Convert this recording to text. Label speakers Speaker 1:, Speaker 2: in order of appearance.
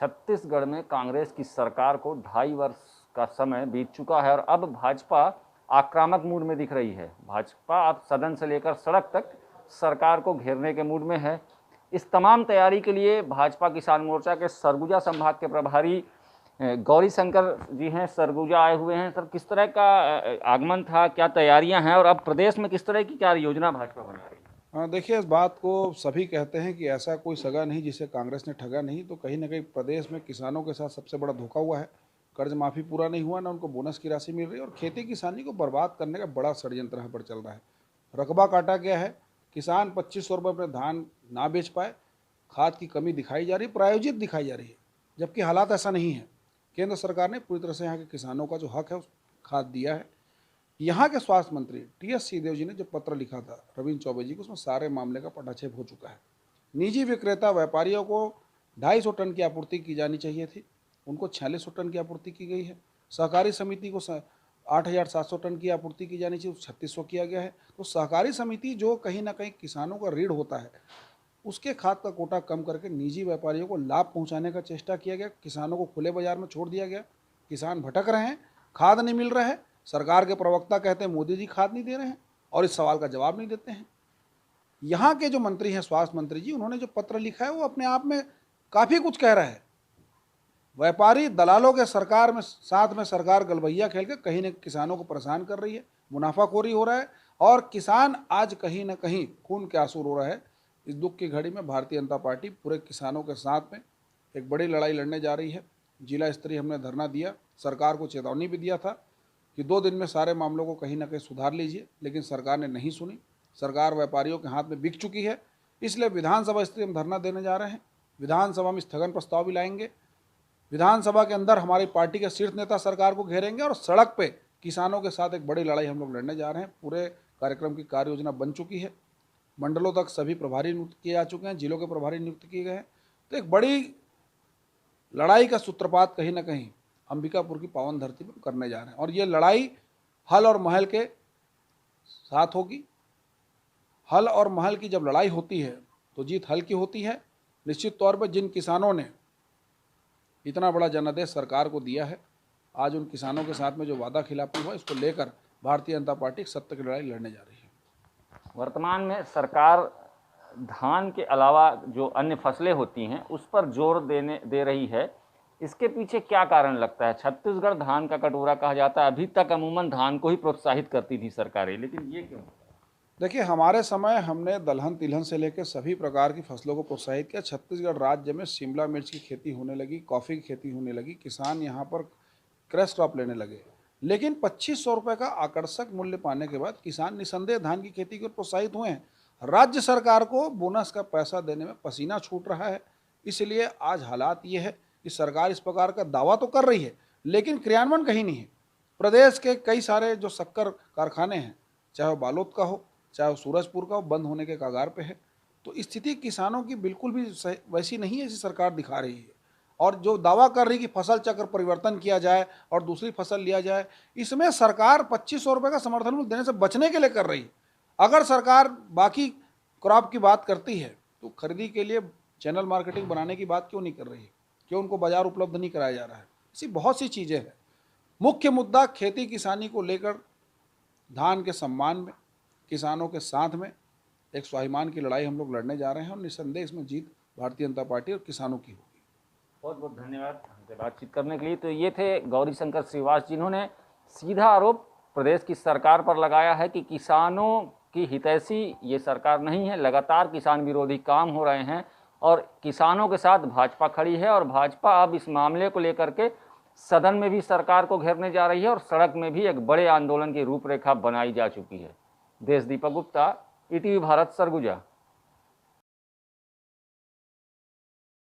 Speaker 1: छत्तीसगढ़ में कांग्रेस की सरकार को 2.5 वर्ष का समय बीत चुका है और अब भाजपा आक्रामक मूड में दिख रही है। भाजपा अब सदन से लेकर सड़क तक सरकार को घेरने के मूड में है। इस तमाम तैयारी के लिए भाजपा किसान मोर्चा के सरगुजा संभाग के प्रभारी गौरी शंकर जी हैं, सरगुजा आए हुए हैं। सर, किस तरह का आगमन था, क्या तैयारियां हैं और अब प्रदेश में किस तरह की क्या योजना भाजपा बना रही है?
Speaker 2: देखिए, इस बात को सभी कहते हैं कि ऐसा कोई सगा नहीं जिसे कांग्रेस ने ठगा नहीं। तो कहीं ना कहीं प्रदेश में किसानों के साथ सबसे बड़ा धोखा हुआ है। कर्ज माफ़ी पूरा नहीं हुआ, ना उनको बोनस की राशि मिल रही है और खेती किसानी को बर्बाद करने का बड़ा षड्यंत्र यहाँ पर चल रहा है। रकबा काटा गया है, किसान 2500 रुपये अपने धान ना बेच पाए, खाद की कमी दिखाई जा रही है, प्रायोजित दिखाई जा रही है, जबकि हालात ऐसा नहीं है। केंद्र सरकार ने पूरी तरह से यहाँ के किसानों का जो हक है उस खाद दिया है। यहाँ के स्वास्थ्य मंत्री टी.एस. सिंहदेव जी ने जो पत्र लिखा था रविंद्र चौबे जी को, उसमें सारे मामले का पटाक्षेप हो चुका है। निजी विक्रेता व्यापारियों को 250 टन की आपूर्ति की जानी चाहिए थी, उनको 4600 टन की आपूर्ति की गई है। सहकारी समिति को 8700 टन की आपूर्ति की जानी चाहिए, 3600 किया गया है। तो सहकारी समिति जो कहीं ना कहीं किसानों का रीढ़ होता है, उसके खाद का कोटा कम करके निजी व्यापारियों को लाभ पहुंचाने का चेष्टा किया गया। किसानों को खुले बाजार में छोड़ दिया गया। किसान भटक रहे हैं, खाद नहीं मिल रहा है। सरकार के प्रवक्ता कहते हैं मोदी जी खाद नहीं दे रहे हैं और इस सवाल का जवाब नहीं देते हैं। यहाँ के जो मंत्री हैं, स्वास्थ्य मंत्री जी, उन्होंने जो पत्र लिखा है वो अपने आप में काफ़ी कुछ कह रहा है। व्यापारी दलालों के सरकार में साथ में सरकार गलबैया खेल के कहीं न किसानों को परेशान कर रही है, मुनाफाखोरी हो रहा है और किसान आज कहीं ना कहीं खून के आंसू रो रहा है। इस दुख की घड़ी में भारतीय जनता पार्टी पूरे किसानों के साथ में एक बड़ी लड़ाई लड़ने जा रही है। जिला स्तरीय हमने धरना दिया, सरकार को चेतावनी भी दिया था कि 2 दिन में सारे मामलों को कहीं ना कहीं सुधार लीजिए, लेकिन सरकार ने नहीं सुनी। सरकार व्यापारियों के हाथ में बिक चुकी है, इसलिए विधानसभा स्तरीय हम धरना देने जा रहे हैं। विधानसभा में स्थगन प्रस्ताव भी लाएंगे। विधानसभा के अंदर हमारी पार्टी के शीर्ष नेता सरकार को घेरेंगे और सड़क पे किसानों के साथ एक बड़ी लड़ाई हम लोग लड़ने जा रहे हैं। पूरे कार्यक्रम की कार्य योजना बन चुकी है, मंडलों तक सभी प्रभारी नियुक्त किए जा चुके हैं, जिलों के प्रभारी नियुक्त किए गए हैं। तो एक बड़ी लड़ाई का सूत्रपात कहीं ना कहीं अंबिकापुर की पावन धरती पर करने जा रहे हैं और ये लड़ाई हल और महल के साथ होगी। हल और महल की जब लड़ाई होती है तो जीत हल की होती है। निश्चित तौर पर जिन किसानों ने इतना बड़ा जनादेश सरकार को दिया है, आज उन किसानों के साथ में जो वादा खिलाफी हुआ, इसको लेकर भारतीय जनता पार्टी सत्य की लड़ाई लड़ने जा रही है।
Speaker 1: वर्तमान में सरकार धान के अलावा जो अन्य फसलें होती हैं उस पर जोर दे रही है। इसके पीछे क्या कारण लगता है? छत्तीसगढ़ धान का कटोरा कहा जाता है। अभी तक अमूमन धान को ही प्रोत्साहित करती थी सरकारें, लेकिन ये क्यों?
Speaker 2: देखिए, हमारे समय हमने दलहन तिलहन से लेकर सभी प्रकार की फसलों को प्रोत्साहित किया। छत्तीसगढ़ राज्य में शिमला मिर्च की खेती होने लगी, कॉफ़ी की खेती होने लगी, किसान यहाँ पर क्रैश क्रॉप लेने लगे। लेकिन 2500 रुपये का आकर्षक मूल्य पाने के बाद किसान निसंदेह धान की खेती की ओर प्रोत्साहित हुए हैं। राज्य सरकार को बोनस का पैसा देने में पसीना छूट रहा है। इसलिए आज हालात ये है कि सरकार इस प्रकार का दावा तो कर रही है, लेकिन क्रियान्वयन कहीं नहीं है। प्रदेश के कई सारे जो शक्कर कारखाने हैं, चाहे वो बालोद का हो, चाहे वो सूरजपुर का हो, बंद होने के कगार पे है। तो स्थिति किसानों की बिल्कुल भी वैसी नहीं है जैसी सरकार दिखा रही है। और जो दावा कर रही है कि फसल चक्र परिवर्तन किया जाए और दूसरी फसल लिया जाए, इसमें सरकार 2500 रुपये का समर्थन मूल्य देने से बचने के लिए कर रही है। अगर सरकार बाकी क्रॉप की बात करती है तो खरीदी के लिए चैनल मार्केटिंग बनाने की बात क्यों नहीं कर रही है? क्यों उनको बाजार उपलब्ध नहीं कराया जा रहा है? ऐसी बहुत सी चीज़ें हैं। मुख्य मुद्दा खेती किसानी को लेकर धान के सम्मान में, किसानों के साथ में एक स्वाभिमान की लड़ाई हम लोग लड़ने जा रहे हैं और निसंदेह इसमें जीत भारतीय जनता पार्टी और किसानों की होगी।
Speaker 1: बहुत बहुत धन्यवाद हमसे बातचीत करने के लिए। तो ये थे गौरी शंकर श्रीवास, जिन्होंने सीधा आरोप प्रदेश की सरकार पर लगाया है कि किसानों की हितैषी ये सरकार नहीं है। लगातार किसान विरोधी काम हो रहे हैं और किसानों के साथ भाजपा खड़ी है और भाजपा अब इस मामले को लेकर के सदन में भी सरकार को घेरने जा रही है और सड़क में भी एक बड़े आंदोलन की रूपरेखा बनाई जा चुकी है। देश दीपक गुप्ता, ईटीवी भारत, सरगुजा।